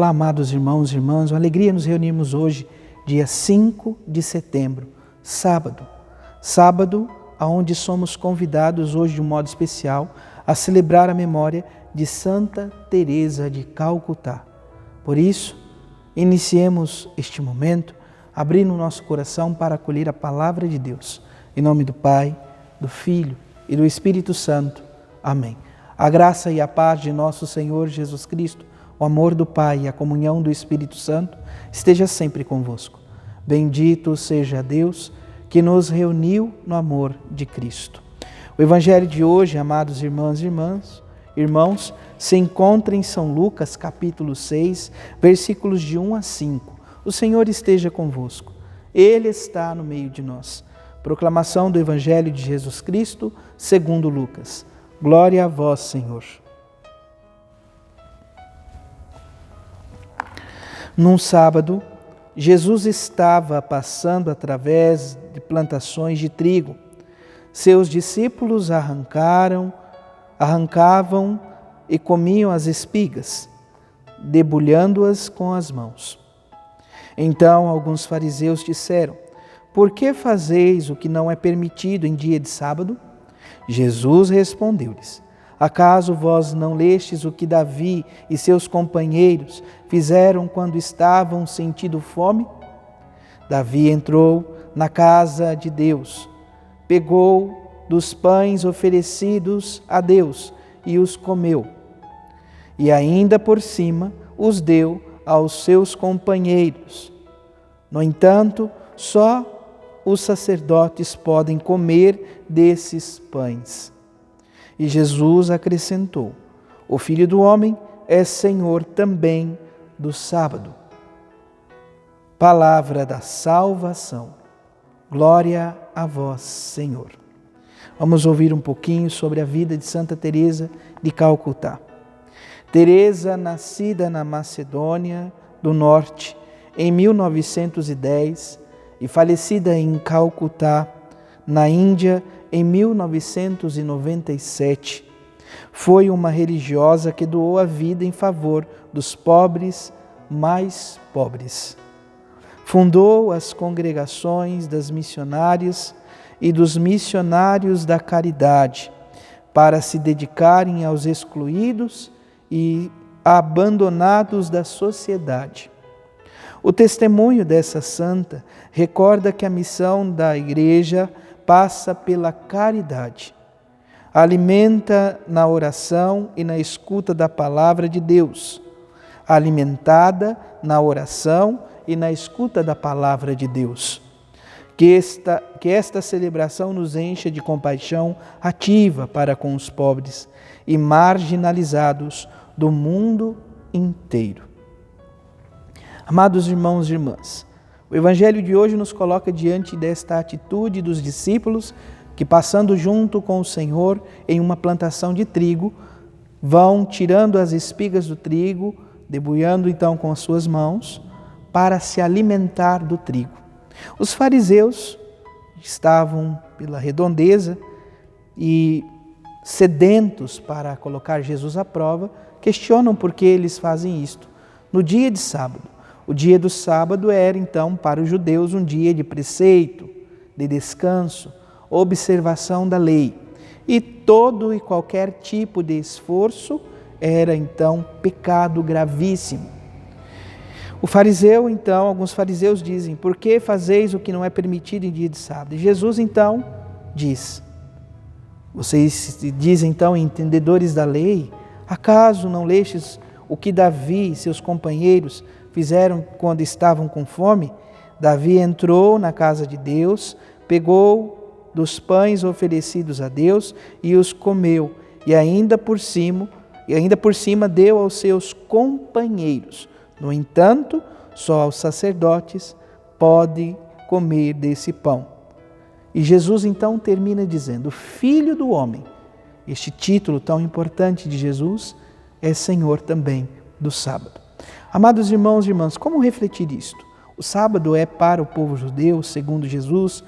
Olá, amados irmãos e irmãs, uma alegria nos reunirmos hoje, dia 5 de setembro, sábado. Sábado, onde somos convidados hoje de um modo especial a celebrar a memória de Santa Teresa de Calcutá. Por isso, iniciemos este momento abrindo o nosso coração para acolher a palavra de Deus. Em nome do Pai, do Filho e do Espírito Santo. Amém. A graça e a paz de nosso Senhor Jesus Cristo, o amor do Pai e a comunhão do Espírito Santo esteja sempre convosco. Bendito seja Deus que nos reuniu no amor de Cristo. O Evangelho de hoje, amados irmãos e irmãos, se encontra em São Lucas, capítulo 6, versículos de 1 a 5. O Senhor esteja convosco. Ele está no meio de nós. Proclamação do Evangelho de Jesus Cristo, segundo Lucas. Glória a vós, Senhor. Num sábado, Jesus estava passando através de plantações de trigo. Seus discípulos arrancavam e comiam as espigas, debulhando-as com as mãos. Então alguns fariseus disseram: por que fazeis o que não é permitido em dia de sábado? Jesus respondeu-lhes: acaso vós não lestes o que Davi e seus companheiros fizeram quando estavam sentindo fome? Davi entrou na casa de Deus, pegou dos pães oferecidos a Deus e os comeu, e ainda por cima os deu aos seus companheiros. No entanto, só os sacerdotes podem comer desses pães. E Jesus acrescentou: o Filho do Homem é Senhor também do sábado. Palavra da salvação. Glória a vós, Senhor. Vamos ouvir um pouquinho sobre a vida de Santa Teresa de Calcutá. Teresa, nascida na Macedônia do Norte em 1910 e falecida em Calcutá, na Índia, em 1997, foi uma religiosa que doou a vida em favor dos pobres mais pobres. Fundou as congregações das missionárias e dos missionários da caridade para se dedicarem aos excluídos e abandonados da sociedade. O testemunho dessa santa recorda que a missão da Igreja passa pela caridade. Alimenta na oração e na escuta da palavra de Deus. Alimentada na oração e na escuta da palavra de Deus. Que esta celebração nos encha de compaixão ativa para com os pobres e marginalizados do mundo inteiro. Amados irmãos e irmãs, o Evangelho de hoje nos coloca diante desta atitude dos discípulos que, passando junto com o Senhor em uma plantação de trigo, vão tirando as espigas do trigo, debulhando então com as suas mãos, para se alimentar do trigo. Os fariseus estavam pela redondeza e, sedentos para colocar Jesus à prova, questionam por que eles fazem isto no dia de sábado. O dia do sábado era, então, para os judeus um dia de preceito, de descanso, observação da lei. E todo e qualquer tipo de esforço era, então, pecado gravíssimo. Alguns fariseus dizem: por que fazeis o que não é permitido em dia de sábado? E Jesus, então, diz: vocês dizem, então, entendedores da lei, acaso não lestes o que Davi e seus companheiros fizeram quando estavam com fome? Davi entrou na casa de Deus, pegou dos pães oferecidos a Deus e os comeu, e ainda por cima deu aos seus companheiros. No entanto, só os sacerdotes podem comer desse pão. E Jesus então termina dizendo: Filho do Homem. Este título tão importante de Jesus é Senhor também do sábado. Amados irmãos e irmãs, como refletir isto? O sábado é para o povo judeu, segundo Jesus,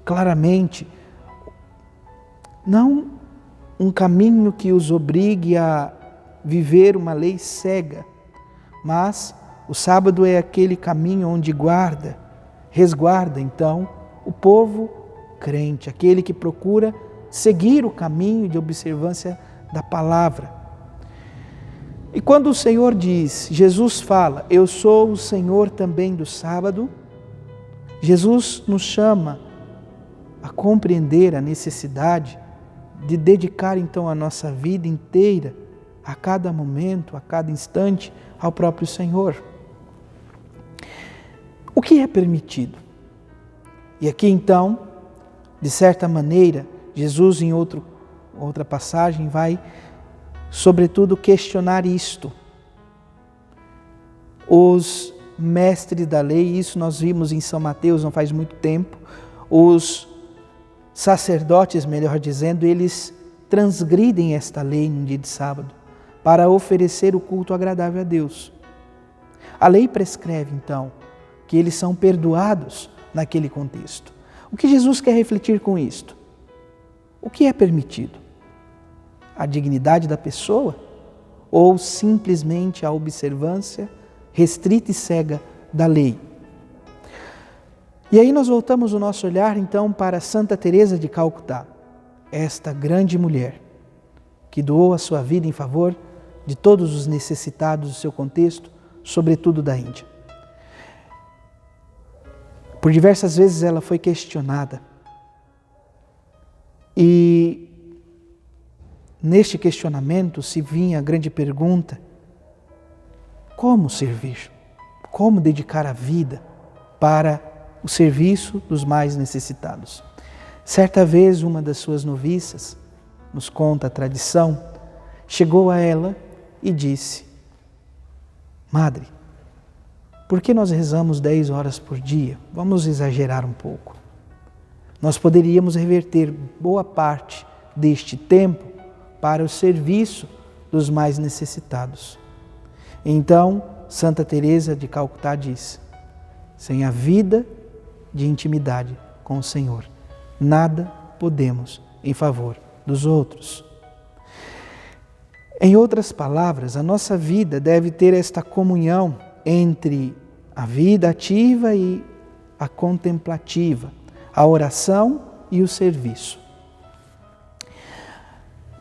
claramente, não um caminho que os obrigue a viver uma lei cega, mas O sábado é aquele caminho onde resguarda então o povo crente, aquele que procura seguir o caminho de observância da palavra. E quando o Senhor diz, Jesus fala, eu sou o Senhor também do sábado, Jesus nos chama a compreender a necessidade de dedicar então a nossa vida inteira, a cada momento, a cada instante, ao próprio Senhor. O que é permitido? E aqui então, de certa maneira, Jesus em outra passagem vai, sobretudo, questionar isto. Os mestres da lei, isso nós vimos em São Mateus não faz muito tempo, os sacerdotes, melhor dizendo, eles transgridem esta lei no dia de sábado para oferecer o culto agradável a Deus. A lei prescreve, então, que eles são perdoados naquele contexto. O que Jesus quer refletir com isto? O que é permitido? A dignidade da pessoa ou simplesmente a observância restrita e cega da lei? E aí nós voltamos o nosso olhar então para Santa Teresa de Calcutá, esta grande mulher que doou a sua vida em favor de todos os necessitados do seu contexto, sobretudo da Índia. Por diversas vezes ela foi questionada. E neste questionamento se vinha a grande pergunta: como servir? Como dedicar a vida para o serviço dos mais necessitados? Certa vez uma das suas noviças, nos conta a tradição, chegou a ela e disse: Madre, por que nós rezamos 10 horas por dia? Vamos exagerar um pouco. Nós poderíamos reverter boa parte deste tempo para o serviço dos mais necessitados. Então, Santa Teresa de Calcutá diz: sem a vida de intimidade com o Senhor, nada podemos em favor dos outros. Em outras palavras, a nossa vida deve ter esta comunhão entre a vida ativa e a contemplativa, a oração e o serviço.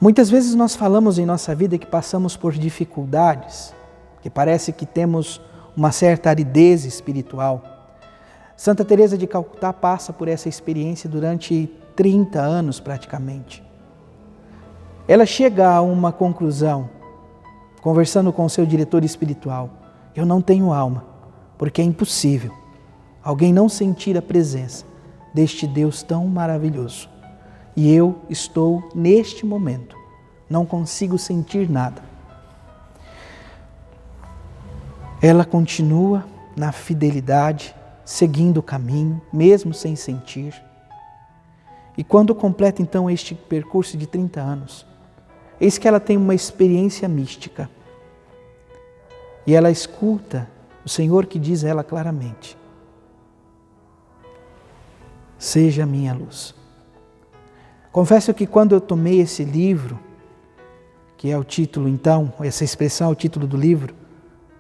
Muitas vezes nós falamos em nossa vida que passamos por dificuldades, que parece que temos uma certa aridez espiritual. Santa Teresa de Calcutá passa por essa experiência durante 30 anos praticamente. Ela chega a uma conclusão, conversando com seu diretor espiritual: eu não tenho alma, porque é impossível alguém não sentir a presença deste Deus tão maravilhoso. E eu estou, neste momento, não consigo sentir nada. Ela continua na fidelidade, seguindo o caminho, mesmo sem sentir. E quando completa então este percurso de 30 anos, eis que ela tem uma experiência mística. E ela escuta o Senhor que diz a ela claramente: seja a minha luz. Confesso que quando eu tomei esse livro, que é o título então, essa expressão é o título do livro,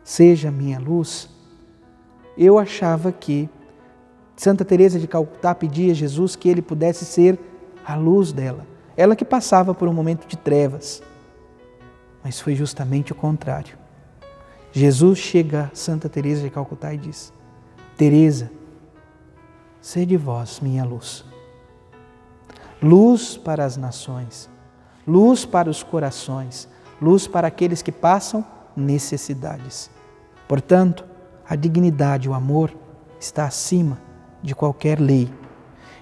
Seja a minha luz, eu achava que Santa Teresa de Calcutá pedia a Jesus que ele pudesse ser a luz dela. Ela que passava por um momento de trevas. Mas foi justamente o contrário. Jesus chega a Santa Teresa de Calcutá e diz: Teresa, sede vós minha luz. Luz para as nações, luz para os corações, luz para aqueles que passam necessidades. Portanto, a dignidade, o amor está acima de qualquer lei.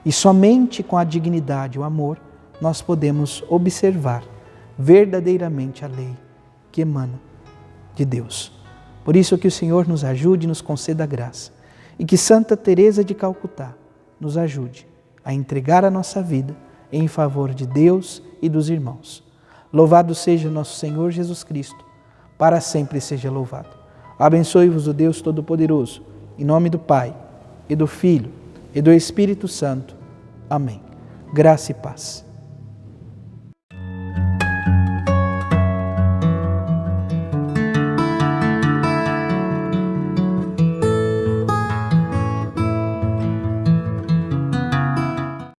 E somente com a dignidade, o amor, nós podemos observar verdadeiramente a lei que emana de Deus. Por isso que o Senhor nos ajude e nos conceda a graça. E que Santa Teresa de Calcutá nos ajude a entregar a nossa vida em favor de Deus e dos irmãos. Louvado seja nosso Senhor Jesus Cristo, para sempre seja louvado. Abençoe-vos o Deus Todo-Poderoso, em nome do Pai, e do Filho, e do Espírito Santo. Amém. Graça e paz.